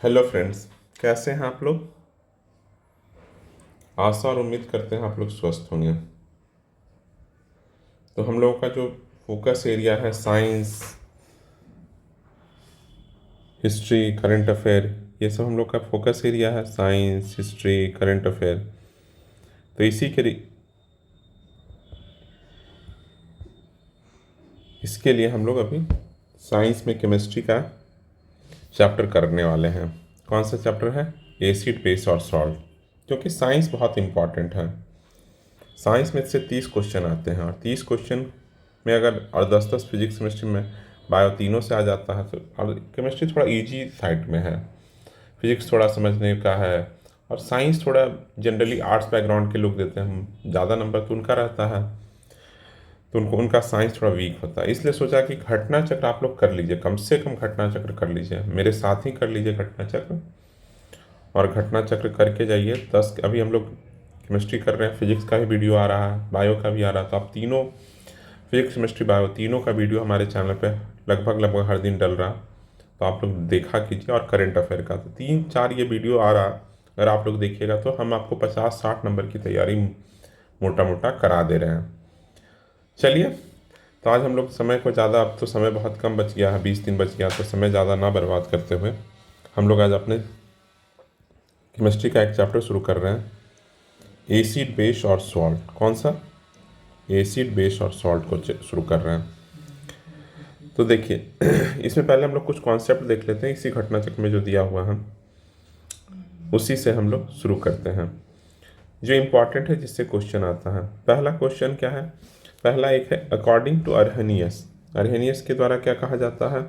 Hello friends, कैसे हैं आप लोग। आशा और उम्मीद करते हैं आप लोग स्वस्थ होंगे। तो हम लोगों का जो फोकस एरिया है साइंस, हिस्ट्री, करंट अफेयर, ये सब हम लोग का फोकस एरिया है। Science, history, current affair. तो इसके लिए हम लोग अभी साइंस में केमिस्ट्री का चैप्टर करने वाले हैं। कौन सा चैप्टर है? एसिड, बेस और सॉल्ट। क्योंकि साइंस बहुत इम्पॉर्टेंट है। साइंस में से 30 क्वेश्चन आते हैं और 30 क्वेश्चन में अगर और 10-10 फिजिक्स, केमिस्ट्री में, बायो तीनों से आ जाता है तो और केमिस्ट्री थोड़ा इजी साइड में है, फिजिक्स थोड़ा समझने का है, और साइंस थोड़ा जनरली आर्ट्स बैकग्राउंड के लोग देते हैं, ज़्यादा नंबर तो उनका रहता है, तो उनका साइंस थोड़ा वीक होता है। इसलिए सोचा कि घटना चक्र आप लोग कर लीजिए, कम से कम घटना चक्र कर लीजिए, मेरे साथ ही कर लीजिए घटना चक्र। और घटना चक्र करके जाइए। 10 अभी हम लोग केमिस्ट्री कर रहे हैं, फिजिक्स का भी वीडियो आ रहा है, बायो का भी आ रहा है, तो आप तीनों फिजिक्स, केमिस्ट्री, बायो तीनों का वीडियो हमारे चैनल पे लगभग हर दिन डल रहा, तो आप लोग देखा कीजिए। और करंट अफेयर का तो 3-4 ये वीडियो आ रहा, अगर आप लोग देखिएगा तो हम आपको 50-60 नंबर की तैयारी मोटा मोटा करा दे रहे हैं। चलिए, तो आज हम लोग समय को ज़्यादा, अब तो समय बहुत कम बच गया है, 20 दिन बच गया, तो समय ज़्यादा ना बर्बाद करते हुए हम लोग आज अपने केमिस्ट्री का एक चैप्टर शुरू कर रहे हैं, एसिड, बेस और सॉल्ट। कौन सा? एसिड, बेस और सॉल्ट को शुरू कर रहे हैं। तो देखिए इसमें पहले हम लोग कुछ कॉन्सेप्ट देख लेते हैं, इसी घटना चक्र में जो दिया हुआ है उसी से हम लोग शुरू करते हैं, जो इम्पोर्टेंट है, जिससे क्वेश्चन आता है। पहला क्वेश्चन क्या है? पहला एक है, अकॉर्डिंग टू अर्हेनियस। अर्हेनियस के द्वारा क्या कहा जाता है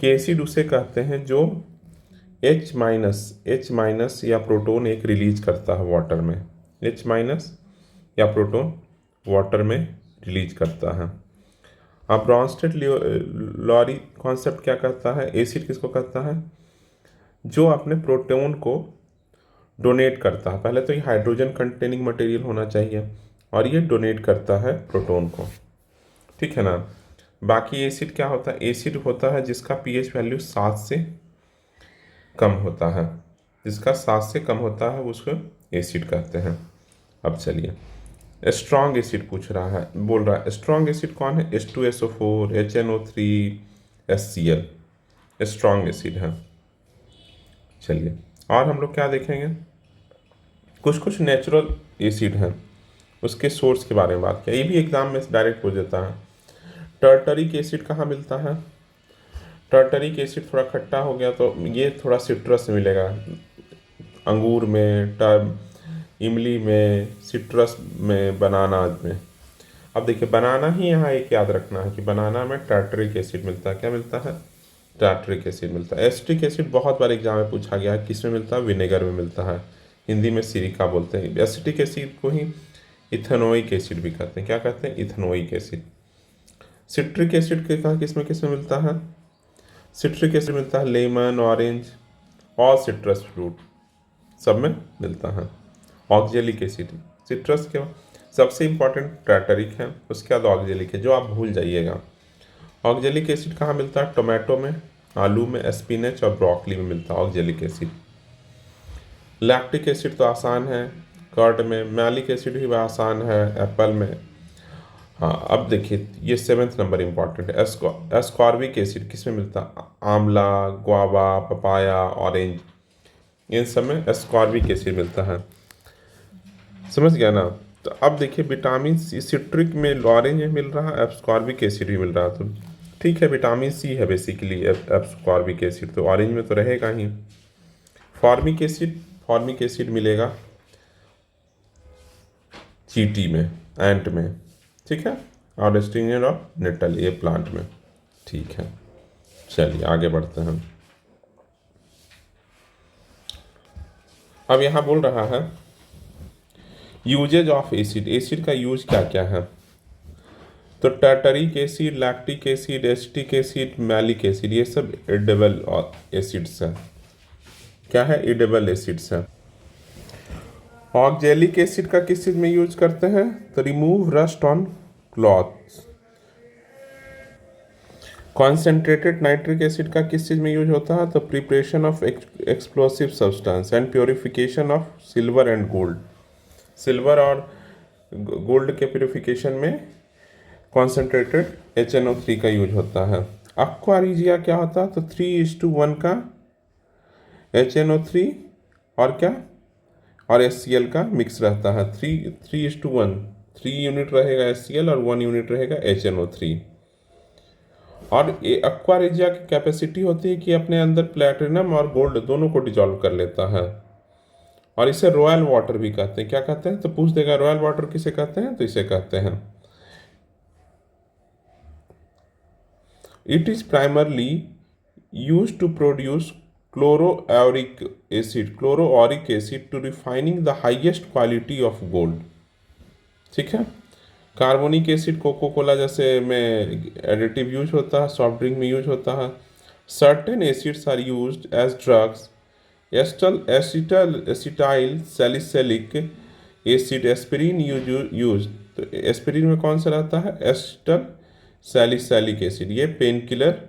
कि एसिड उसे कहते हैं जो H- या प्रोटोन एक रिलीज करता है वाटर में। H- या प्रोटोन वाटर में रिलीज करता है। अब ब्रॉन्स्टेड लॉरी कॉन्सेप्ट क्या कहता है? एसिड किसको कहता है? जो अपने प्रोटोन को डोनेट करता है। पहले तो ये हाइड्रोजन कंटेनिंग मटेरियल होना चाहिए, और ये डोनेट करता है प्रोटोन को, ठीक है ना। बाकी एसिड क्या होता है? एसिड होता है जिसका पीएच वैल्यू 7 से कम होता है, जिसका 7 से कम होता है उसको एसिड कहते हैं। अब चलिए, स्ट्रॉन्ग एसिड पूछ रहा है, बोल रहा है स्ट्रॉन्ग एसिड कौन है? H2SO4, HNO3, HCl strong acid है। चलिए, और हम लोग क्या देखेंगे, कुछ कुछ नेचुरल एसिड हैं, उसके सोर्स के बारे में बात किया। ये भी एग्जाम में डायरेक्ट पूछ देता है। टर्टरिक एसिड कहाँ मिलता है? टर्टरिक एसिड थोड़ा खट्टा हो गया तो ये थोड़ा सिट्रस से मिलेगा, अंगूर में, इमली में, सिट्रस में, बनाना में। अब देखिए, बनाना ही यहाँ एक याद रखना है कि बनाना में टार्टरिक एसिड मिलता है। क्या मिलता है? टार्टरिक एसिड मिलता है। एसिटिक एसिड बहुत बार एग्जाम में पूछा गया है, किस में मिलता है? विनेगर में मिलता है, हिंदी में सिरिका बोलते हैं। एसिटिक एसिड को ही इथेनोइक एसिड भी कहते हैं। क्या कहते हैं? Ethanoic acid. सिट्रिक एसिड के कहा किस में मिलता है? सिट्रिक एसिड मिलता है लेमन, ऑरेंज और सिट्रस फ्रूट, सब में मिलता है। ऑक्जेलिक एसिड, सिट्रस के सबसे इंपॉर्टेंट टार्टरिक है, उसके बाद ऑक्जेलिक है, जो आप भूल जाइएगा। ऑक्जेलिक एसिड कहाँ मिलता है? टोमेटो में, आलू में, स्पिनच और ब्रोकली में मिलता है ऑक्जेलिक एसिड। लैक्टिक एसिड तो आसान है, कर्ड में। मैलिक एसिड भी आसान है, एप्पल में। हाँ, अब देखिए, ये 7th नंबर इंपॉर्टेंट है। एस्कॉर्बिक एसिड किस में मिलता है? आंवला, गुआवा, पपाया, ऑरेंज, इन सब में एस्कॉर्बिक एसिड मिलता है। समझ गया ना। तो अब देखिए, विटामिन सी, सिट्रिक में, ऑरेंज में मिल रहा है, एस्कॉर्बिक एसिड भी मिल रहा है, तो ठीक है, विटामिन सी है बेसिकली एस्कॉर्बिक एसिड, तो ऑरेंज में तो रहेगा ही। फॉर्मिक एसिड मिलेगा चींटी में, एंट में, ठीक है, और एस्टिनियन और नेटल, ये प्लांट में, ठीक है। चलिए आगे बढ़ते हैं। अब यहाँ बोल रहा है यूजेज ऑफ एसिड। एसिड का यूज क्या क्या है? तो tartaric acid, lactic acid, acetic acid, malic acid, ये सब एडिबल एसिड्स हैं। क्या है? एडिबल एसिड्स हैं। ऑक्जेलिक एसिड का किस चीज़ में यूज करते हैं? तो remove rust on cloth. Concentrated nitric acid का किस चीज़ में यूज होता है? तो preparation of explosive substance and purification of silver and gold. Silver और गोल्ड के प्योरिफिकेशन में कॉन्सेंट्रेटेड HNO3 का यूज होता है। अक्वा रिजिया क्या होता है? तो 3:1 का HNO3 और क्या और HCl का मिक्स रहता है। 3:1, 3 यूनिट रहेगा HCl और 1 यूनिट रहेगा HNO3। और ये अक्वा रिजिया की कैपेसिटी होती है कि अपने अंदर प्लेटिनम और गोल्ड दोनों को डिजॉल्व कर लेता है। और इसे रॉयल वाटर भी कहते हैं। क्या कहते हैं? तो पूछ देगा रॉयल वाटर किसे कहते हैं? तो इसे कहते हैं it is primarily use to produce chloroauric acid to refining the highest quality of gold. ठीक है। कार्बोनिक एसिड कोको कोला जैसे में एडिटिव यूज होता है, सॉफ्ट ड्रिंक में यूज होता है। Certain acids are used as drugs. Acetyl salicylic acid aspirin use. तो एस्पिरिन में कौन सा रहता है? Acetyl salicylic acid. ये पेन किलर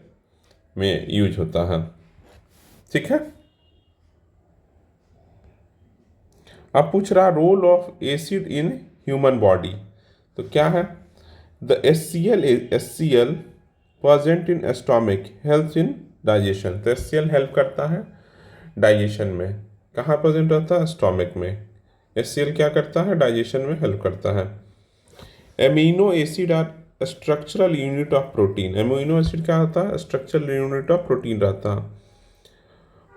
में यूज होता है। ठीक है। अब पूछ रहा role of acid in human body. तो क्या है? The HCl present in stomach help in digestion. तो HCl हेल्प करता है डाइजेशन में। कहाँ प्रेजेंट रहता है? स्टोमिक में। HCl क्या करता है? डाइजेशन में हेल्प करता है। Amino acid are structural unit of protein. Amino acid क्या होता है? स्ट्रक्चरल यूनिट ऑफ प्रोटीन रहता है।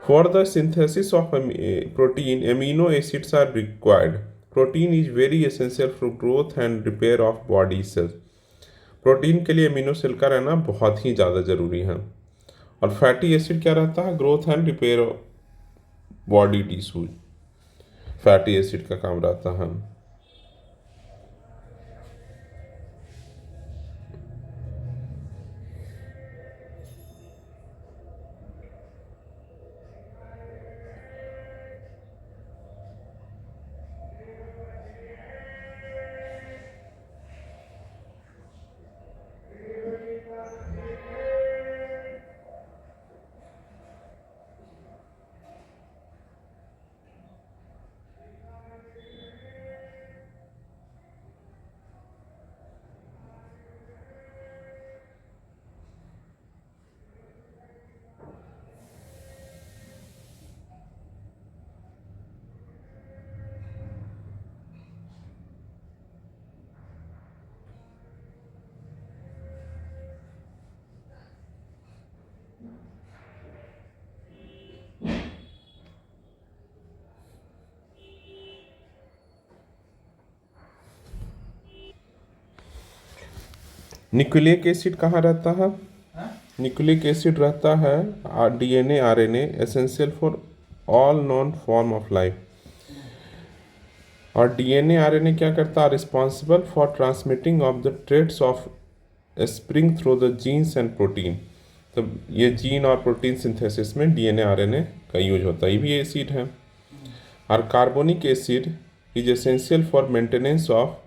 For the synthesis of protein amino acids are required. Protein is very essential for growth and repair of body cells. Protein के लिए amino cell का रहना बहुत ही ज़्यादा ज़रूरी है। और फैटी एसिड क्या रहता है? Growth and repair body tissue. Fatty acid का काम रहता है। न्यूक्लिक एसिड कहाँ रहता है? न्यूक्लिक एसिड रहता है DNA RNA essential for all known form of life. और DNA RNA क्या करता है? Responsible for transmitting of the traits offspring through the genes and protein. तो ये जीन और प्रोटीन सिंथेसिस में DNA RNA का यूज होता है। ये भी एसिड है। और carbonic acid is essential for maintenance of.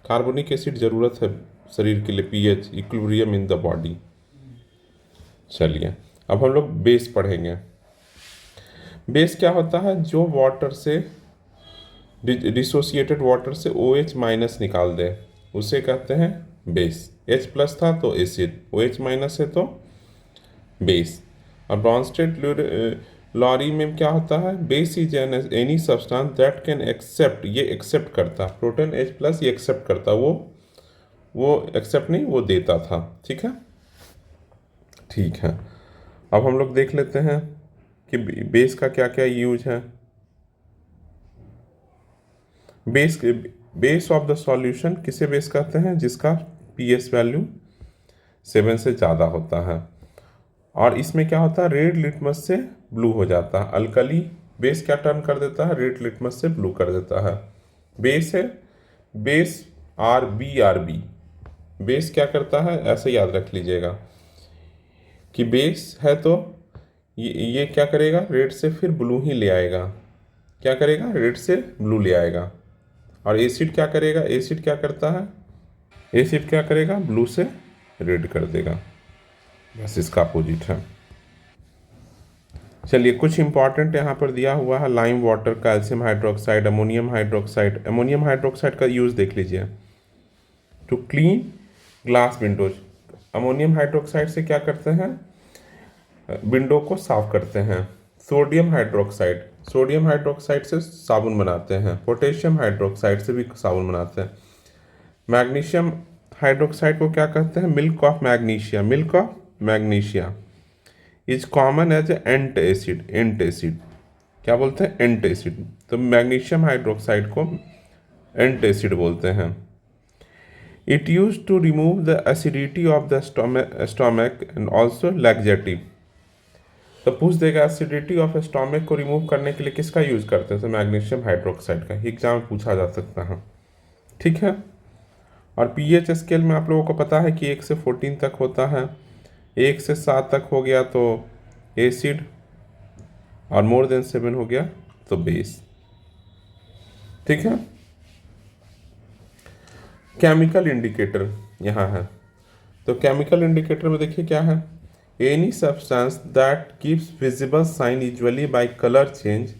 Carbonic acid ज़रूरत है शरीर के लिए pH equilibrium in the body. चलिए अब हम लोग बेस पढ़ेंगे। बेस क्या होता है? जो वाटर से डिसोसिएटेड वाटर से OH माइनस निकाल दे उसे कहते हैं बेस। H प्लस था तो एसिड, OH माइनस है तो बेस। और ब्रॉन्स्टेड लॉरी में क्या होता है? Base is any substance that can accept. ये एक्सेप्ट करता, प्रोटॉन H प्लस ये एक्सेप्ट करता। वो एक्सेप्ट नहीं, वो देता था। ठीक है। ठीक है। अब हम लोग देख लेते हैं कि बेस का क्या क्या यूज है। बेस ऑफ द सॉल्यूशन किसे बेस कहते हैं? जिसका pH वैल्यू 7 से ज़्यादा होता है। और इसमें क्या होता है? रेड लिटमस से ब्लू हो जाता है। अल्कली बेस क्या टर्न कर देता है? रेड लिटमस से ब्लू कर देता है। बेस है बेस RBRB। बेस क्या करता है? ऐसे याद रख लीजिएगा कि बेस है तो ये क्या करेगा? रेड से फिर ब्लू ही ले आएगा। क्या करेगा? रेड से ब्लू ले आएगा। और एसिड क्या करेगा? एसिड क्या करता है? एसिड क्या करेगा? ब्लू से रेड कर देगा। बस इसका अपोजिट है। चलिए कुछ इंपॉर्टेंट यहाँ पर दिया हुआ है, lime water, calcium hydroxide, ammonium hydroxide. Ammonium hydroxide का यूज़ देख लीजिए, to clean glass windows. Ammonium hydroxide से क्या करते हैं, विंडो को साफ करते हैं। सोडियम हाइड्रोक्साइड, सोडियम हाइड्रोक्साइड से साबुन बनाते हैं। पोटेशियम हाइड्रोक्साइड से भी साबुन बनाते हैं। मैग्नीशियम हाइड्रोक्साइड को क्या कहते हैं, milk of magnesia. Milk of magnesia is common as antacid. Antacid क्या बोलते हैं, एंट एसिड। तो मैग्नीशियम हाइड्रोक्साइड को एंट एसिड बोलते हैं। It use to remove the acidity of the stomach and also laxative. तो पूछ देगा एसिडिटी ऑफ स्टोमक को रिमूव करने के लिए किसका यूज करते हैं, तो मैग्नीशियम हाइड्रोक्साइड का। एग्जाम में पूछा जा सकता है, ठीक है। और पीएच स्केल में आप लोगों को पता है कि 1 से 14 तक होता है। 1 से 7 तक हो गया तो एसिड, और मोर देन 7 हो गया तो बेस, ठीक है। केमिकल इंडिकेटर यहाँ है, तो केमिकल इंडिकेटर में देखिए क्या है, any substance that gives visible sign usually by colour change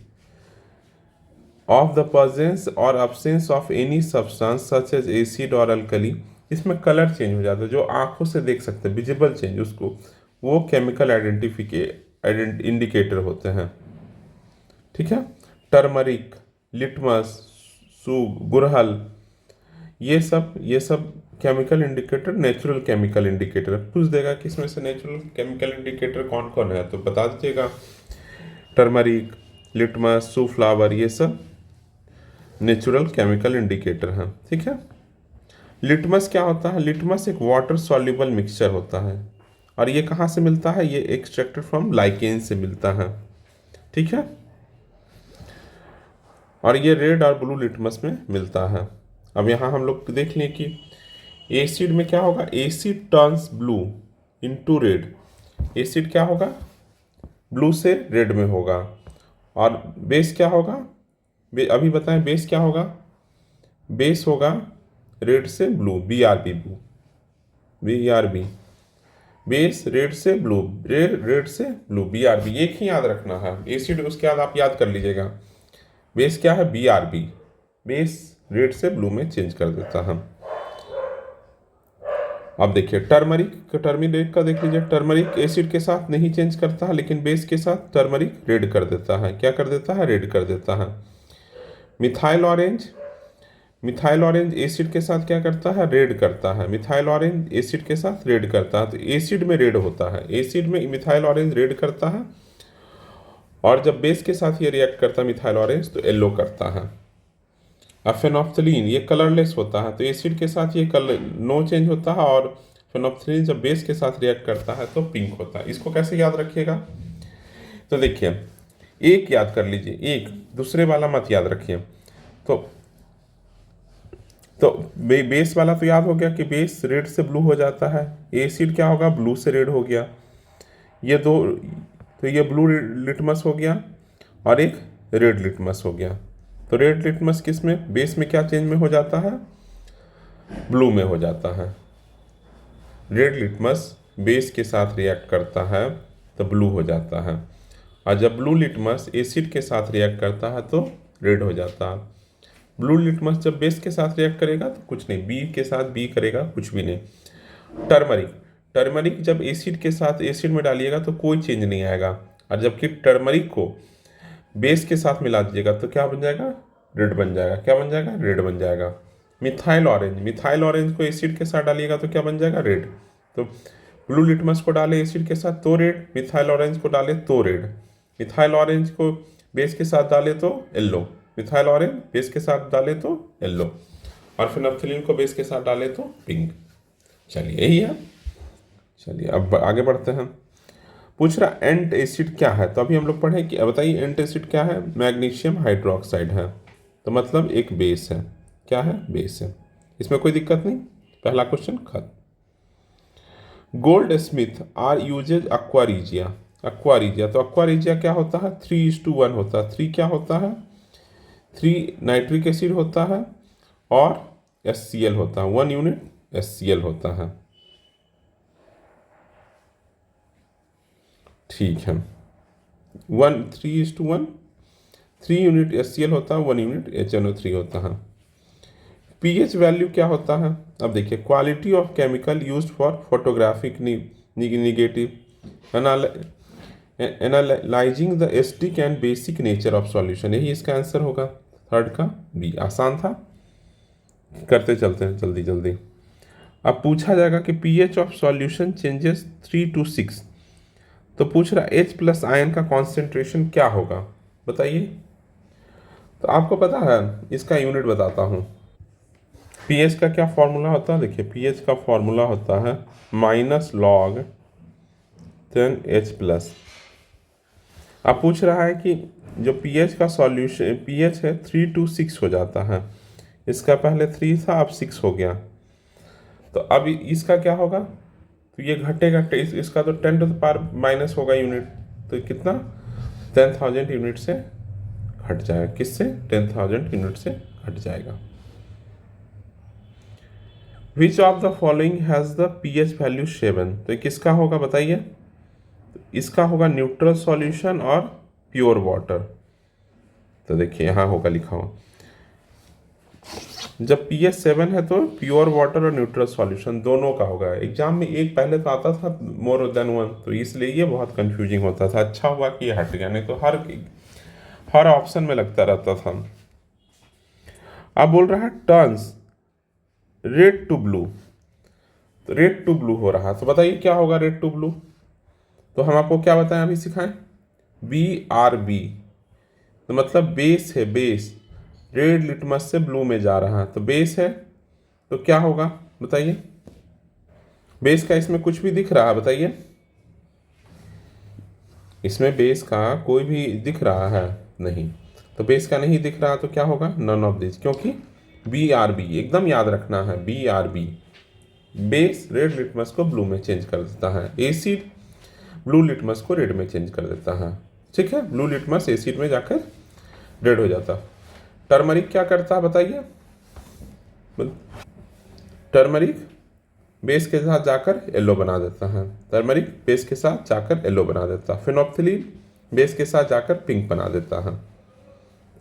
of the presence और absence of any substance such as acid और अल्कली। इसमें कलर चेंज हो जाता है, जो आंखों से देख सकते हैं, विजिबल चेंज, उसको वो केमिकल इंडिकेटर होते हैं, ठीक है। टर्मरिक, लिटमस, गुड़हल, ये सब chemical indicator natural chemical indicator है। पूछ देगा कि इसमें से नेचुरल केमिकल इंडिकेटर कौन कौन है, तो बता दीजिएगा। टर्मरिक, लिटमस, फ्लावर, ये सब नेचुरल केमिकल इंडिकेटर हैं, ठीक है। लिटमस क्या होता है, लिटमस एक वाटर सॉल्युबल मिक्सचर होता है, और ये कहाँ से मिलता है, ये एक्सट्रैक्टेड फ्रॉम लाइकेन से मिलता है, ठीक है। और ये रेड और ब्लू लिटमस में मिलता है। अब यहाँ हम लोग देख लें कि एसिड में क्या होगा, asset turns blue into red. Acid क्या होगा, ब्लू से रेड में होगा। और बेस क्या होगा, अभी बताएं बेस क्या होगा, बेस होगा रेड से blue, BRB blue, BRB base red से ब्लू, रेड से ब्लू, BRB एक ही याद रखना है। एसिड उसके बाद आप याद कर लीजिएगा, बेस क्या है, BRB, बेस रेड से ब्लू में चेंज कर देता है। अब देखिए टर्मरिक का देख लीजिए, टर्मरिक एसिड के साथ नहीं चेंज करता है, लेकिन बेस के साथ टर्मरिक रेड कर देता है। क्या कर देता है, रेड कर देता है। मिथाइल ऑरेंज एसिड के साथ क्या करता है, रेड करता है। मिथाइल ऑरेंज एसिड के साथ रेड करता है, तो एसिड में रेड होता है, एसिड में मिथाइल ऑरेंज रेड करता है, और जब बेस के साथ ये रिएक्ट करता है मिथाइल ऑरेंज तो येलो करता है। अब फेनोप्थलीन ये कलरलेस होता है, तो एसिड के साथ ये कलर नो चेंज होता है, और फेनोप्थलीन जब बेस के साथ रिएक्ट करता है तो पिंक होता है। इसको कैसे याद रखिएगा, तो देखिए एक याद कर लीजिए, एक दूसरे वाला मत याद रखिए। तो बेस वाला तो याद हो गया कि बेस रेड से ब्लू हो जाता है, एसिड क्या होगा, ब्लू से रेड हो गया। ये दो, तो ये ब्लू लिटमस हो गया और एक रेड लिटमस हो गया। तो रेड लिटमस किस में, बेस में क्या चेंज में हो जाता है, ब्लू में हो जाता है। रेड लिटमस बेस के साथ रिएक्ट करता है तो ब्लू हो जाता है, और जब ब्लू लिटमस एसिड के साथ रिएक्ट करता है तो रेड हो जाता है। ब्लू लिटमस जब बेस के साथ रिएक्ट करेगा तो कुछ नहीं, बी के साथ बी करेगा, कुछ भी नहीं। टर्मरिक जब एसिड के साथ एसिड में डालिएगा तो कोई चेंज नहीं आएगा, और जबकि टर्मरिक को बेस के साथ मिला दीजिएगा तो क्या बन जाएगा, रेड बन जाएगा। क्या बन जाएगा, रेड बन जाएगा। मिथाइल ऑरेंज को एसिड के साथ डालिएगा तो क्या बन जाएगा, रेड। तो ब्लू लिटमस को डाले एसिड के साथ तो रेड, मिथाइल ऑरेंज को डाले तो रेड, मिथाइल ऑरेंज को बेस के साथ डाले तो येल्लो, मिथाइल ऑरेंज बेस के साथ डाले तो येल्लो, और फेनोप्थलीन को बेस के साथ डाले तो पिंक। चलिए यही है। चलिए अब आगे बढ़ते हैं। पूछ रहा एंट एसिड क्या है, तो अभी हम लोग पढ़े कि बताइए एंट एसिड क्या है, मैग्नीशियम हाइड्रोक्साइड है, तो मतलब एक बेस है। क्या है, बेस है, इसमें कोई दिक्कत नहीं। पहला क्वेश्चन खत्म। Goldsmith are uses aqua regia, तो एक्वारिजिया क्या होता है, 3:1 होता है। 3 क्या होता है, 3 नाइट्रिक एसिड होता है और HCl होता है, 1 यूनिट HCl होता है। ठीक है, 3:1, 3 यूनिट HCl होता है, 1 यूनिट HNO3 होता है। pH वैल्यू क्या होता है? अब देखिए, quality of chemical used for photographic negative analysing the acidic and basic nature of solution, यही इसका आंसर होगा। थर्ड का बी। आसान था, करते चलते हैं जल्दी जल्दी। अब पूछा जाएगा कि pH of solution changes 3 to 6, तो पूछ रहा H+ आयन का कॉन्सेंट्रेशन क्या होगा, बताइए। तो आपको पता है, इसका यूनिट बताता हूँ। pH का क्या फॉर्मूला होता है? देखिए, pH का फॉर्मूला होता है -log 10H+। अब पूछ रहा है कि जो pH का सॉल्यूशन pH है 3 to 6 हो जाता है, इसका पहले 3 था, अब 6 हो गया। तो अब इसका क्या होगा? तो ये घटेगा, इसका तो 10 to the power माइनस होगा यूनिट, तो कितना 10,000 यूनिट से घट जाएगा। किससे? 10,000 यूनिट से घट जाएगा। Which of the following has the pH value 7, तो किसका होगा बताइए। तो इसका होगा न्यूट्रल सॉल्यूशन और प्योर वाटर। तो देखिए यहाँ होगा लिखा हुआ, जब pH 7 है तो प्योर वाटर और न्यूट्रल सॉल्यूशन दोनों का होगा। एग्जाम में एक पहले तो आता था मोर देन 1, तो इसलिए ये बहुत कंफ्यूजिंग होता था। अच्छा हुआ कि ये हट गया, नहीं तो हर ऑप्शन में लगता रहता था। अब बोल रहा है टर्न्स रेड टू ब्लू, तो रेड टू ब्लू हो रहा है, तो बताइए क्या होगा रेड टू ब्लू। तो हम आपको क्या बताएं, अभी सिखाएं, BRB, तो मतलब बेस है, बेस रेड लिटमस से ब्लू में जा रहा है, तो बेस है, तो क्या होगा बताइए। बेस का इसमें कुछ भी दिख रहा है बताइए, इसमें बेस का कोई भी दिख रहा है नहीं, तो बेस का नहीं दिख रहा तो क्या होगा, नन ऑफ दिस, क्योंकि BRB एकदम याद रखना है। BRB बेस रेड लिटमस को ब्लू में चेंज कर देता है, एसिड ब्लू लिटमस को रेड में चेंज कर देता है। ठीक है, ब्लू लिटमस एसिड में जाकर रेड हो जाता। टर्मरिक क्या करता है बताइए। टर्मरिक बेस के साथ जाकर येलो बना देता है, टर्मरिक बेस के साथ जाकर येलो बना देता है। फिनोप्थिलीन बेस के साथ जाकर पिंक बना देता है।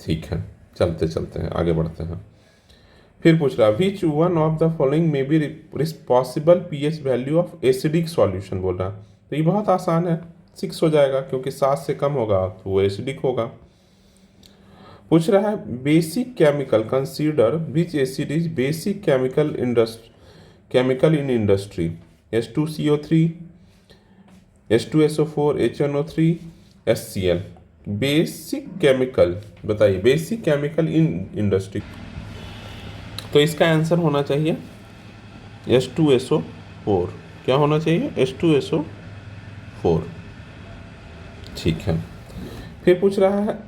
ठीक है, चलते चलते हैं आगे बढ़ते हैं। फिर पूछ रहा है विच one of the following may be possible pH value of acidic solution, बोल रहा है। तो ये बहुत आसान है, 6 हो जाएगा, क्योंकि 7 से कम होगा तो वो एसिडिक होगा। पूछ रहा है basic chemical, consider which acid is basic chemical in industry, H2CO3, H2SO4, HNO3, HCl। Basic chemical बताइए, बेसिक केमिकल इन इंडस्ट्री, तो इसका आंसर होना चाहिए H2SO4। क्या होना चाहिए? H2SO4। ठीक है, फिर पूछ रहा है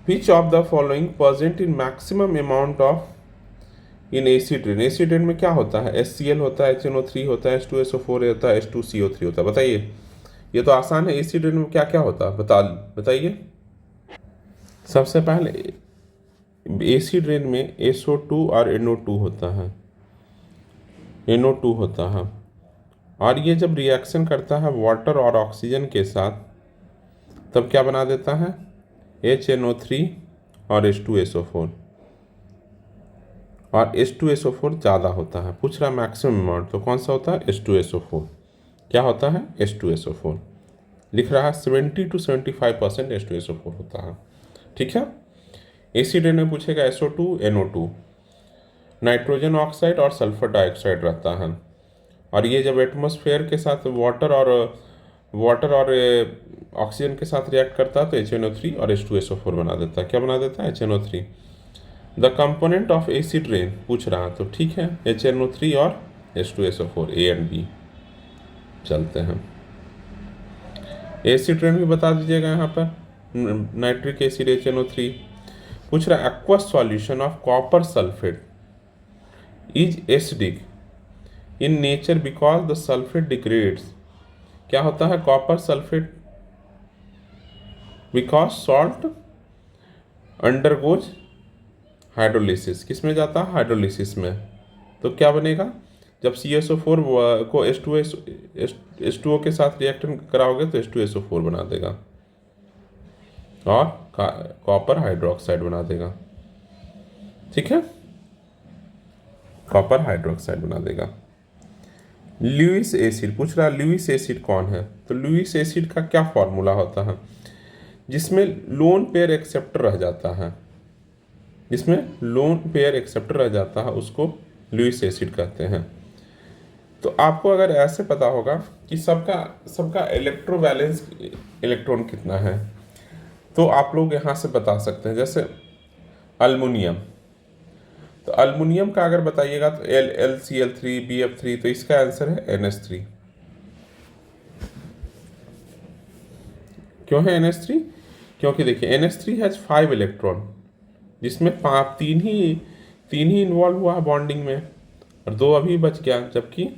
विच of the following present in maximum amount of in acid rain. Acid rain में क्या होता है? HCl होता है, HNO3 होता है, H2SO4 होता है, H2CO3 होता है। बताइए, ये तो आसान है। एसिड रेन में क्या क्या होता है बताइए। सबसे पहले एसिड रेन में SO2 और NO2 होता है, NO2 होता है, और ये जब रिएक्शन करता है वाटर और ऑक्सीजन के साथ, तब क्या बना देता है? HNO3 और H2SO4, और H2SO4 ज़्यादा होता है। पूछ रहा मैक्सिमम अमाउंट, तो कौन सा होता है? H2SO4। क्या होता है? H2SO4 लिख रहा है 70 to 75% H2SO4 होता है। ठीक है, एसिड रेन में पूछेगा SO2 NO2, नाइट्रोजन ऑक्साइड और सल्फर डाइऑक्साइड रहता है, और ये जब एटमॉस्फेयर के साथ वाटर और ऑक्सीजन के साथ रिएक्ट करता है तो HNO3 और H2SO4 बना देता है। क्या बना देता है? HNO3। The component of acid rain पूछ रहा है, तो ठीक है, HNO3 और H2SO4, A एंड B। चलते हैं, एसिड रेन भी बता दीजिएगा यहाँ पर। Nitric acid HNO3। पूछ रहा है aqueous solution of copper sulphate is acidic in nature because the sulphate degrades. क्या होता है? Copper sulphate because salt undergoes hydrolysis. किस में जाता है? हाइड्रोलिसिस में। तो क्या बनेगा? जब CSO4 को H2O के साथ रिएक्शन कराओगे तो H2SO4 बना देगा और कॉपर हाइड्रोक्साइड बना देगा। ठीक है, कॉपर हाइड्रोक्साइड बना देगा। लुईस एसिड पूछ रहा है, लुईस एसिड कौन है? तो लुईस एसिड का क्या फॉर्मूला होता है? जिसमें लोन पेयर एक्सेप्टर रह जाता है, जिसमें लोन पेयर एक्सेप्टर रह जाता है उसको लुईस एसिड कहते हैं। तो आपको अगर ऐसे पता होगा कि सबका इलेक्ट्रोवैलेंस इलेक्ट्रॉन कितना है, तो आप लोग यहाँ से बता सकते हैं। जैसे अल्मुनियम, तो अल्मुनियम का अगर बताइएगा तो LCl3 BF3, तो इसका आंसर है NH3। क्यों है NH3? क्योंकि देखिए NH3 हैज 5 इलेक्ट्रॉन, जिसमें तीन ही इन्वॉल्व हुआ है बॉन्डिंग में और 2 अभी बच गया, जबकि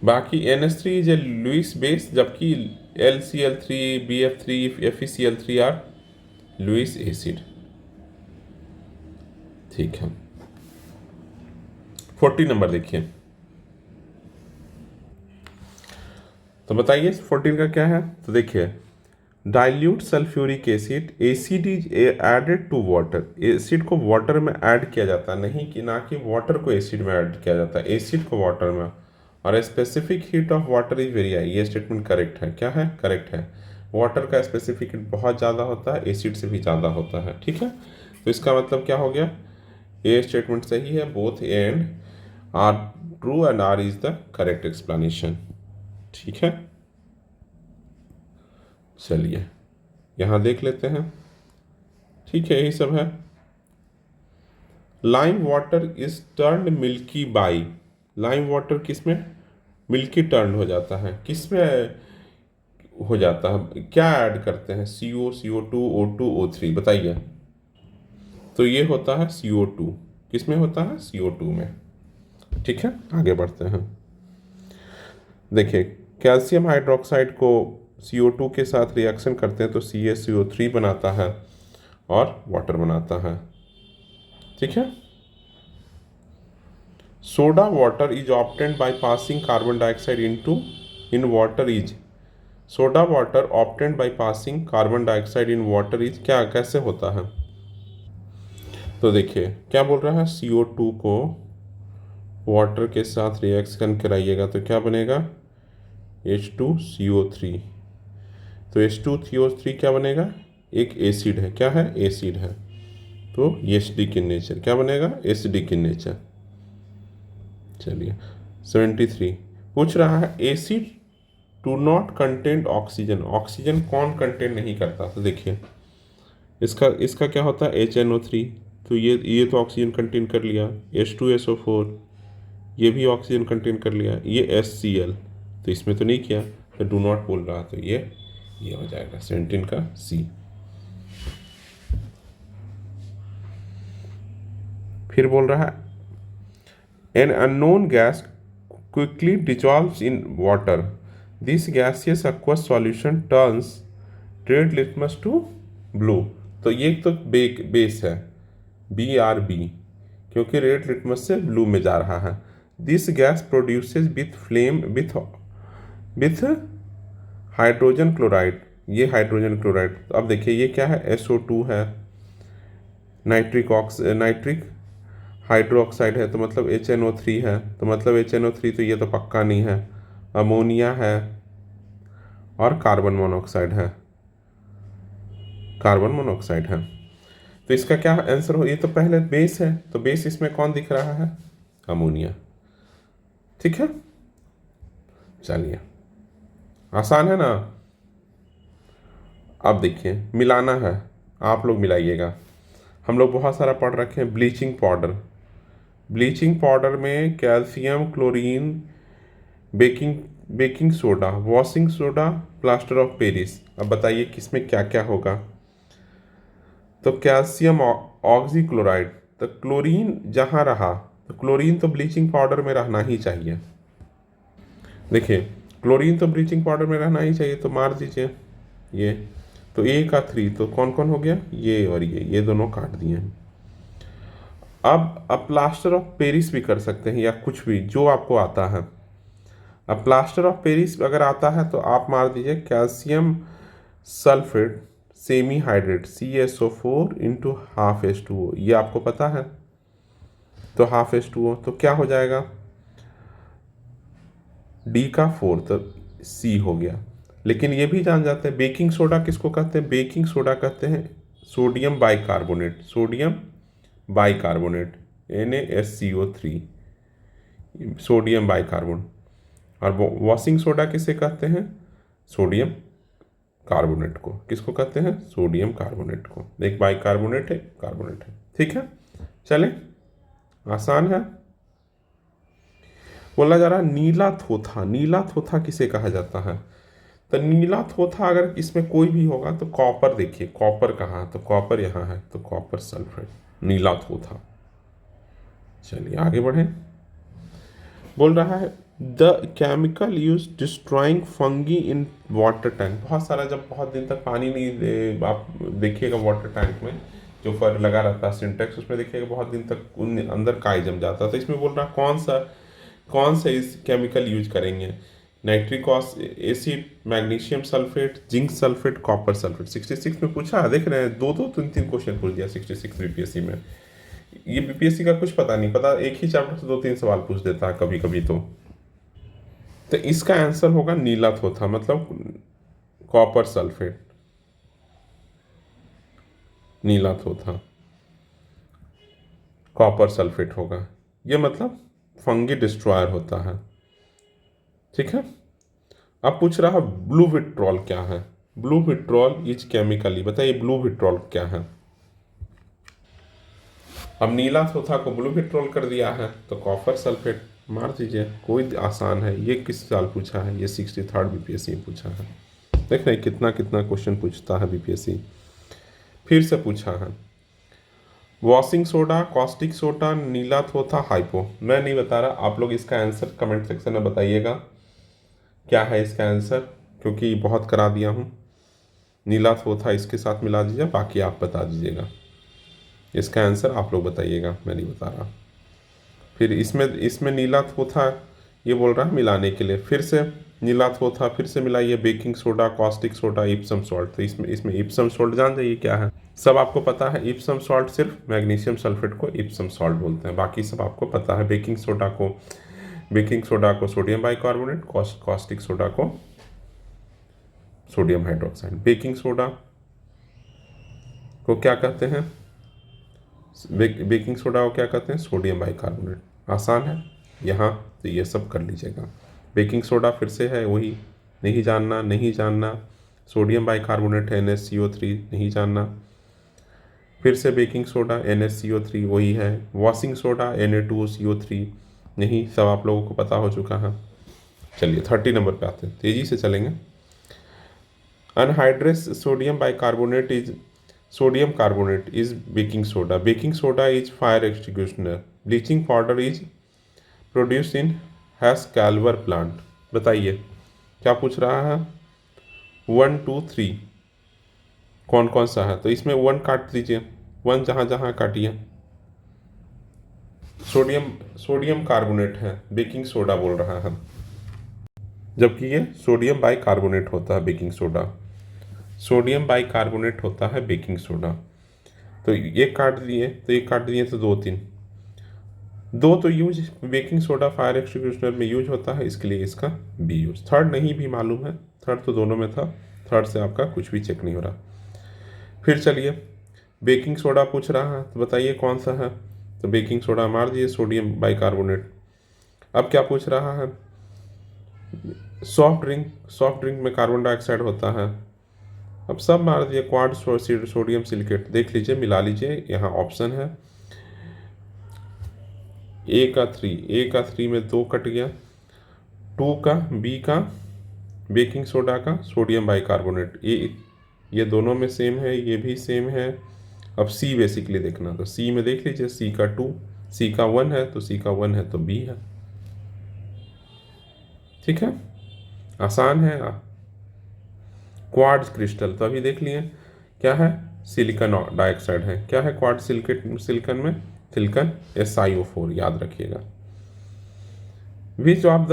बाकी NH3 is a Lewis base, जबकि LCl3 BF3 FeCl3 are Lewis acid. ठीक है, 40 नंबर देखिए, तो बताइए 14 का क्या है? तो देखिए, dilute sulphuric acid, acid is added to water, acid को वाटर में ऐड किया जाता है, नहीं कि ना कि वाटर को एसिड में ऐड किया जाता है, एसिड को वाटर में। और specific heat of water is very high, ये स्टेटमेंट करेक्ट है। क्या है? करेक्ट है। वाटर का स्पेसिफिक हीट बहुत ज़्यादा होता है, एसिड से भी ज़्यादा होता है। ठीक है, तो इसका मतलब क्या हो गया? ए स्टेटमेंट सही है, both A and R true and R is the correct explanation. ठीक है, चलिए यहाँ देख लेते हैं। ठीक है, यही सब है। Lime water is turned milky by, lime water किसमें मिल्की टर्न हो जाता है? किसमें हो जाता है? क्या ऐड करते हैं? CO, CO2, O2, O3, बताइए। तो ये होता है CO2। किसमें होता है? CO2 में। ठीक है, आगे बढ़ते हैं। देखिए, कैल्शियम हाइड्रोक्साइड को CO2 के साथ रिएक्शन करते हैं तो CaCO3 बनाता है और वाटर बनाता है। ठीक है, soda water is obtained by passing carbon dioxide in water is, soda water obtained by passing carbon dioxide in water is क्या, कैसे होता है? तो देखिए क्या बोल रहा है, CO2 को वाटर के साथ रिएक्शन कराइएगा तो क्या बनेगा? H2CO3। तो H2CO3 क्या बनेगा? एक एसिड है। क्या है? एसिड है। तो एसिडिक इन नेचर, क्या बनेगा? Acidic in nature. चलिए 73 पूछ रहा है, acid do not contain oxygen, oxygen कौन कंटेन नहीं करता? तो देखिए इसका क्या होता है? HNO3, तो ये तो ऑक्सीजन कंटेन कर लिया। H2SO4, ये भी ऑक्सीजन कंटेन कर लिया। ये HCl, तो इसमें तो नहीं किया, तो डू नॉट बोल रहा, तो ये हो जाएगा 17 का C। फिर बोल रहा है, an unknown gas quickly dissolves in water, this gaseous aqueous solution turns red litmus to blue. तो ये तो बेस है BRB, क्योंकि रेड लिटमस से ब्लू में जा रहा है। This gas produces with flame with hydrogen chloride, ये हाइड्रोजन क्लोराइड। तो अब देखिए ये क्या है? SO2 है, नाइट्रिक हाइड्रोक्साइड है, तो मतलब HNO3 है, तो मतलब HNO3 तो ये तो पक्का नहीं है। अमोनिया है और कार्बन मोनोऑक्साइड है, कार्बन मोनोऑक्साइड है। तो इसका क्या आंसर हो? ये तो पहले बेस है, तो बेस इसमें कौन दिख रहा है? अमोनिया। ठीक है, चलिए आसान है ना। अब देखिए मिलाना है, आप लोग मिलाइएगा। हम लोग बहुत सारा पढ़ रखे हैं। ब्लीचिंग पाउडर, ब्लीचिंग पाउडर में calcium, chlorine, baking soda, washing soda, plaster of Paris. अब बताइए किसमें क्या क्या होगा? तो कैल्शियम ऑक्सीक्लोराइड, तो क्लोरीन जहाँ रहा, तो क्लोरीन तो ब्लीचिंग पाउडर में रहना ही चाहिए। देखिए क्लोरीन तो ब्लीचिंग पाउडर में रहना ही चाहिए, तो मार दीजिए ये। तो A का 3, तो कौन कौन हो गया? ये और ये दोनों काट दिए हैं। अब प्लास्टर ऑफ पेरिस भी कर सकते हैं, या कुछ भी जो आपको आता है। अब प्लास्टर ऑफ पेरिस अगर आता है तो आप मार दीजिए calcium sulphate semi hydrate CaSO4 into half H2O, ये आपको पता है। तो हाफ H2O तो क्या हो जाएगा, D का 4 तो C हो गया। लेकिन ये भी जान जाते हैं बेकिंग सोडा किसको कहते हैं, बेकिंग सोडा कहते हैं sodium bicarbonate, sodium bicarbonate NaSCO3, sodium bicarbonate. और वॉशिंग सोडा किसे कहते हैं, सोडियम कार्बोनेट को। किसको कहते हैं, सोडियम कार्बोनेट को। एक बाइकार्बोनेट है, कार्बोनेट है। ठीक है, चले, आसान है। बोला जा रहा है नीला थोथा, नीला थोथा किसे कहा जाता है। तो नीला थोथा अगर इसमें कोई भी होगा तो कॉपर, देखिए कॉपर कहाँ है, तो कॉपर यहाँ है, तो कॉपर सल्फेट, नीला थोथा। चलिए आगे बढ़े। बोल रहा है the chemical use destroying fungi in water tank. बहुत सारा, जब बहुत दिन तक पानी नहीं आप देखिएगा वाटर टैंक में जो फर लगा रहता है सिंटेक्स, उसमें देखिएगा बहुत दिन तक उन अंदर काई जम जाता है। तो इसमें बोल रहा है कौन सा इस केमिकल यूज करेंगे, nitric acid, magnesium sulphate, zinc sulphate, copper sulphate. 66 में पूछा है, देख रहे हैं, दो तीन क्वेश्चन पूछ दिया 66 बीपीएससी में। ये बीपीएससी का कुछ पता नहीं, पता एक ही चैप्टर से 2-3 सवाल पूछ देता है कभी कभी। तो इसका आंसर होगा नीला थोथा, मतलब कॉपर सल्फेट, नीला थोथा कॉपर सल्फेट होगा। ये मतलब फंगी डिस्ट्रॉयर होता है। ठीक है, अब पूछ रहा है ब्लू विट्रॉल क्या है। ब्लू विट्रॉल इज केमिकली, बताइए ब्लू विट्रॉल क्या है। अब नीला थोथा को ब्लू विट्रॉल कर दिया है तो कॉपर सल्फेट मार दीजिए, कोई आसान है। ये किस साल पूछा है, ये 63rd बीपीएससी में पूछा है। देख रहे कितना क्वेश्चन पूछता है बीपीएससी। फिर से पूछा है वॉशिंग सोडा, कॉस्टिक सोडा, नीला थोथा, हाइपो। मैं नहीं बता रहा, आप लोग इसका आंसर कमेंट सेक्शन में बताइएगा क्या है इसका आंसर, क्योंकि बहुत करा दिया हूँ। नीला थोथा इसके साथ मिला दीजिए, बाकी आप बता दीजिएगा। इसका आंसर आप लोग बताइएगा, मैं नहीं बता रहा। फिर इसमें नीला थोथा ये बोल रहा है मिलाने के लिए, फिर से नीला थोथा, फिर से मिलाइए baking soda, caustic soda, Epsom salt. तो इसमें इप्सम सॉल्ट जान जाइए क्या है, सब आपको पता है। इप्सम सॉल्ट सिर्फ मैग्नीशियम सल्फेट को इप्सम सॉल्ट बोलते हैं, बाकी सब आपको पता है। बेकिंग सोडा को सोडियम बाइकार्बोनेट, कॉस्टिक सोडा को सोडियम हाइड्रोक्साइड। बेकिंग सोडा को क्या कहते हैं, बेकिंग सोडा को क्या कहते हैं, सोडियम बाइकार्बोनेट। आसान है यहाँ, तो ये सब कर लीजिएगा। बेकिंग सोडा फिर से है वही, नहीं जानना। सोडियम बाइकार्बोनेट है NaCO3, नहीं जानना। फिर से बेकिंग सोडा NaCO3 वही है। वॉशिंग सोडा Na2CO3 नहीं, सब आप लोगों को पता हो चुका है। चलिए 30 नंबर पे आते हैं, तेज़ी से चलेंगे। Anhydrous sodium bicarbonate is sodium carbonate is baking soda. Baking soda is fire extinguisher. Bleaching powder is produced in Haskellwer plant. बताइए क्या पूछ रहा है, 1 2 3 कौन कौन सा है। तो इसमें 1 काट दीजिए, 1 जहाँ जहाँ काटिए। सोडियम कार्बोनेट है, बेकिंग सोडा बोल रहा है, जबकि ये सोडियम बाइकार्बोनेट होता है बेकिंग सोडा। सोडियम बाइकार्बोनेट होता है बेकिंग सोडा। तो ये काट दिए, तो ये काट दिए, तो 2 तो use baking soda fire extinguisher में यूज होता है, इसके लिए इसका बी यूज। थर्ड नहीं भी मालूम है, थर्ड तो दोनों में था, थर्ड से आपका कुछ भी चेक नहीं हो रहा। फिर चलिए बेकिंग सोडा पूछ रहा है, तो बताइए कौन सा है। तो बेकिंग सोडा मार दिए, सोडियम बाइकार्बोनेट। अब क्या पूछ रहा है, सॉफ्ट ड्रिंक में कार्बन डाइऑक्साइड होता है। अब सब मार दिए, क्वाड सोडियम सिलिकेट। देख लीजिए, मिला लीजिए, यहाँ ऑप्शन है ए का 3 में 2 कट गया, 2 का, बी का, बेकिंग सोडा का, सोडियम बाइकार्बोनेट। ये दोनों में सेम है, ये भी सेम है। अब सी बेसिकली देखना, तो सी में देख लीजिए, सी का 2, सी का 1 है, तो सी का 1 है तो बी है। ठीक है, आसान है। क्वार्ट्ज क्रिस्टल, तो अभी देख लिए क्या है, सिलिकॉन डाइऑक्साइड है। क्या है क्वार्ट्ज सिलिकन में, सिलिकॉन SiO4 याद रखिएगा। विच of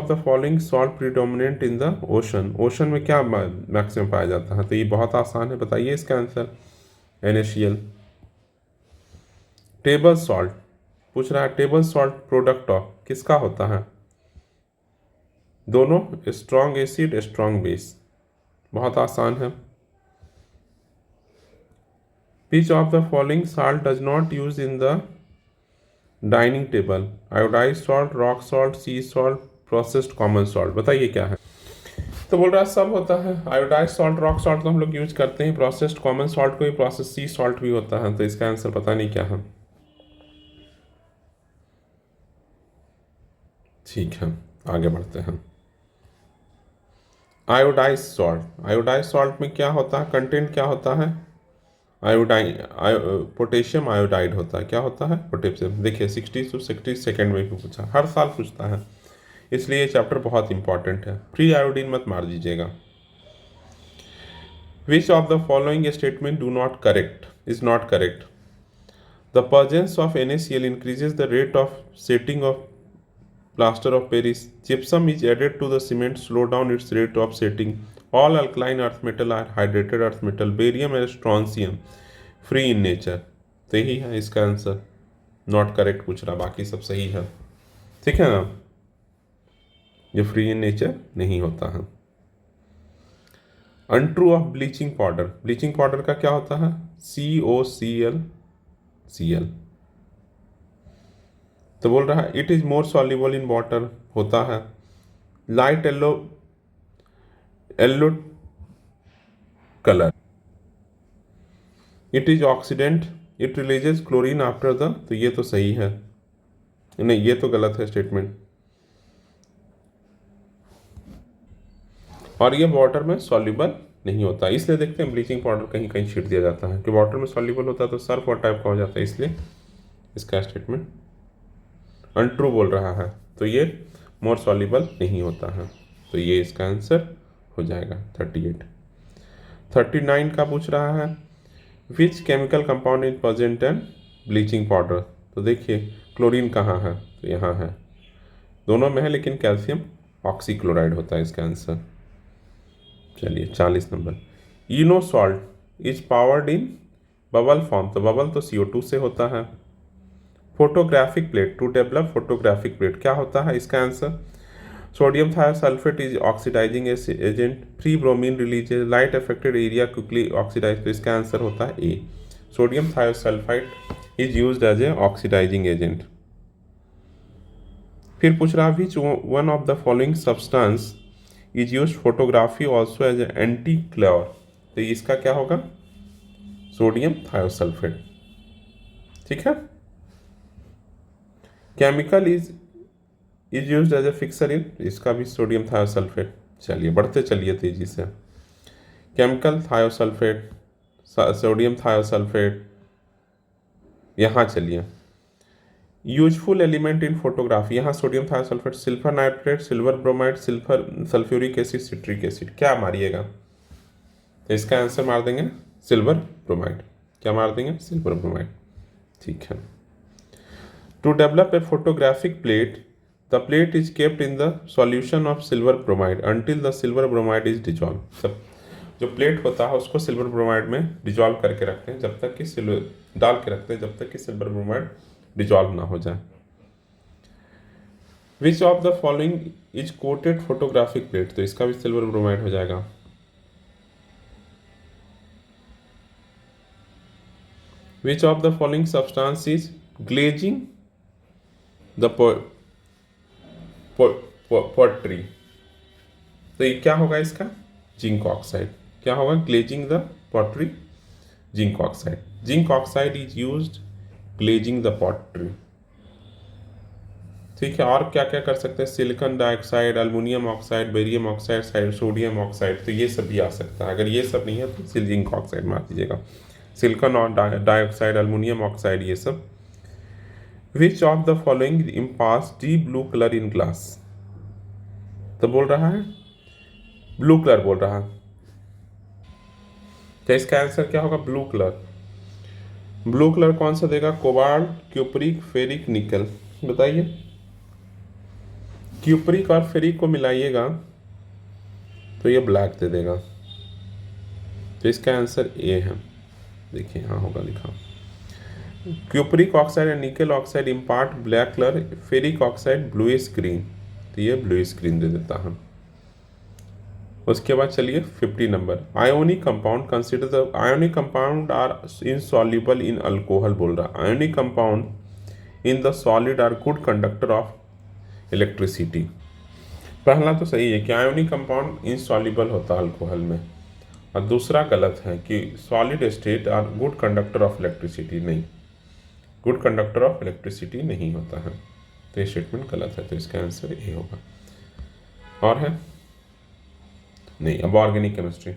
the following salt predominant in the ocean, ocean में क्या मैक्सिमम पाया जाता है? तो ये बहुत आसान है, बताइए इसका आंसर। NaCl। टेबल सॉल्ट पूछ रहा है, टेबल सॉल्ट प्रोडक्ट ऑफ किसका होता है? दोनों, स्ट्रॉन्ग एसिड स्ट्रॉन्ग बेस, बहुत आसान है। विच of the following salt does not use in the dining table, iodise salt, rock salt, C salt, processed common salt, बताइए क्या है? तो बोल रहा है सब होता है। आयोडाइज सॉल्ट, रॉक सॉल्ट तो हम लोग यूज करते हैं, प्रोसेस्ड कॉमन सॉल्ट को भी प्रोसेस सी सॉल्ट भी होता है। तो इसका आंसर पता नहीं क्या है। ठीक है, आगे बढ़ते हैं। आयोडाइज सॉल्ट, आयोडाइज सॉल्ट में क्या होता है, कंटेंट क्या होता है? आयोडाइन, पोटेशियम आयोडाइड होता है। क्या होता है? पोटेशियम। देखिए 60 to 60 सेकेंड में भी पूछा, हर साल पूछता है, इसलिए ये चैप्टर बहुत इंपॉर्टेंट है। फ्री आयोडीन मत मार दीजिएगा। विच of the following statement do not correct, is not correct? The presence of NaCl increases the rate of setting of plaster of Paris. Gypsum is added to the cement, slow down its rate of setting. All alkaline earth metal are hydrated earth metal. Barium and strontium free in nature. तो यही है इसका answer. Not correct पूछ रहा, बाकी सब सही है। ठीक है ना, ये फ्री इन नेचर नहीं होता है। Untrue of bleaching powder, bleaching powder का क्या होता है? COCl Cl। तो बोल रहा है it is more soluble in water, होता है। Light yellow, yellow colour, it is oxidant, it releases chlorine after the, तो ये तो सही है, नहीं ये तो गलत है स्टेटमेंट। और ये वाटर में सॉल्युबल नहीं होता, इसलिए देखते हैं ब्लीचिंग पाउडर कहीं कहीं छीट दिया जाता है कि वाटर में सॉल्युबल होता है तो सर्फ और टाइप का हो जाता है, इसलिए इसका स्टेटमेंट अनट्रू बोल रहा है। तो ये मोर सॉल्युबल नहीं होता है, तो ये इसका आंसर हो जाएगा 38। 39 का पूछ रहा है which chemical compound is present in bleaching powder. तो देखिए क्लोरीन कहाँ है, तो यहाँ है, दोनों में है, लेकिन कैल्शियम ऑक्सीक्लोराइड होता है इसका आंसर। चलिए 40 number. Eno salt is powered in bubble form, तो बबल तो CO2 से होता है। Photographic plate, to develop photographic plate क्या होता है? इसका answer sodium thiosulphate is oxidising agent, free bromine releases, light affected area quickly oxidise, तो इसका आंसर होता है A, sodium thiosulphide is used as a oxidising agent. फिर पूछ रहा which one of the following substance is use photography also as a anti clever, तो इसका क्या होगा? Sodium thiosulphate. ठीक है। Chemical is used as a fixer in, इसका भी सोडियम थायोसल्फेट। चलिए बढ़ते चलिए तेजी से। केमिकल थायोसल्फेट, सोडियम थायोसल्फेट, यहाँ चलिए यूजफुल एलिमेंट इन फोटोग्राफी, यहाँ sodium thiosulphate, सिल्फर nitrate, silver bromide, sulphuric acid, citric acid, क्या मारिएगा? तो इसका आंसर मार देंगे सिल्वर ब्रोमाइड। क्या मार देंगे? Silver bromide. ठीक है। To develop a photographic plate, the plate is kept in the solution of silver bromide until the silver bromide is dissolve. सब जो प्लेट होता है उसको सिल्वर ब्रोमाइड में डिजॉल्व करके रखते हैं, जब तक कि सिल्वर डाल के रखते हैं जब तक कि सिल्वर ब्रोमाइड डिजॉल्व ना हो जाए। Which of the following is coated photographic plate, तो इसका भी सिल्वर ब्रोमाइड हो जाएगा। Which of the following substance is glazing the pottery, तो ये क्या होगा इसका? Zinc oxide. क्या होगा? Glazing the pottery, zinc oxide. Zinc oxide is used glazing the pottery. ठीक है। और क्या क्या कर सकते हैं? Silicon dioxide, aluminium oxide, barium oxide, sodium oxide, तो ये सब भी आ सकता है। अगर ये सब नहीं है तो जिंक ऑक्साइड मार दीजिएगा। सिलिकॉन और डाइऑक्साइड, अल्मुनियम ऑक्साइड, ये सब। विच of the following impasse deep blue colour in glass, तो बोल रहा है ब्लू कलर बोल रहा है, तो इसका आंसर क्या होगा? Blue colour. ब्लू कलर कौन सा देगा? कोबाल्ट, क्यूपरिक, फेरिक, निकल। बताइए, क्यूपरिक और फेरिक को मिलाइएगा तो ये ब्लैक दे देगा। तो इसका आंसर ए है। देखिए यहाँ होगा लिखा, क्यूपरिक ऑक्साइड एंड निकल oxide impart black colour, ferric oxide bluish green. तो ये ब्लूइश ग्रीन दे देता है। उसके बाद चलिए 50 number, ionic compound consider the ionic compound are insoluble in alcohol बोल रहा है। Ionic compound in the solid are good conductor of electricity. पहला तो सही है कि आयोनिक कंपाउंड इनसॉल्युबल होता है अल्कोहल में, और दूसरा गलत है कि solid state are good conductor of electricity. नहीं, गुड कंडक्टर ऑफ इलेक्ट्रिसिटी नहीं होता है, तो ये स्टेटमेंट गलत है। तो इसका आंसर ए होगा। और है नहीं। अब ऑर्गेनिक केमिस्ट्री,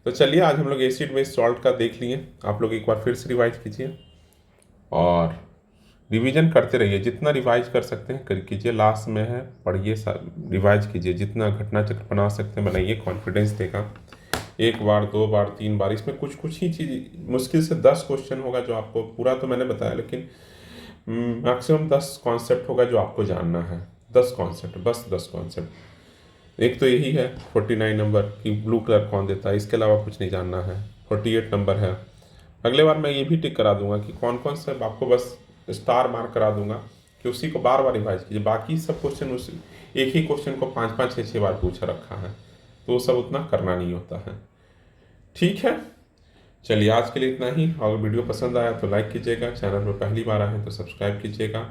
तो चलिए आज हम लोग एसिड बेस सॉल्ट का देख लिए। आप लोग एक बार फिर से रिवाइज कीजिए और रिवीजन करते रहिए, जितना रिवाइज कर सकते हैं कर कीजिए। लास्ट में है, पढ़िए, रिवाइज कीजिए, जितना घटना चक्र बना सकते हैं बनाइए। कॉन्फिडेंस देगा, एक बार, दो बार, तीन बार, इसमें कुछ कुछ ही चीज़, मुश्किल से 10 क्वेश्चन होगा जो आपको, पूरा तो मैंने बताया लेकिन मैक्सिमम 10 कॉन्सेप्ट होगा जो आपको जानना है। 10 कॉन्सेप्ट, बस 10 कॉन्सेप्ट। एक तो यही है 49 नंबर कि ब्लू कलर कौन देता है, इसके अलावा कुछ नहीं जानना है। 48 नंबर है, अगले बार मैं ये भी टिक करा दूंगा कि कौन कौन से, आपको बस स्टार मार्क करा दूंगा कि उसी को बार बार रिवाइज कीजिए। बाकी सब क्वेश्चन उस एक ही क्वेश्चन को 5-5, 6-6 बार पूछा रखा है, तो वो सब उतना करना नहीं होता है। ठीक है, चलिए आज के लिए इतना ही। अगर वीडियो पसंद आया तो लाइक कीजिएगा, चैनल में पहली बार आए तो सब्सक्राइब कीजिएगा।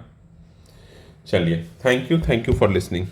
चलिए, थैंक यू फॉर लिसनिंग।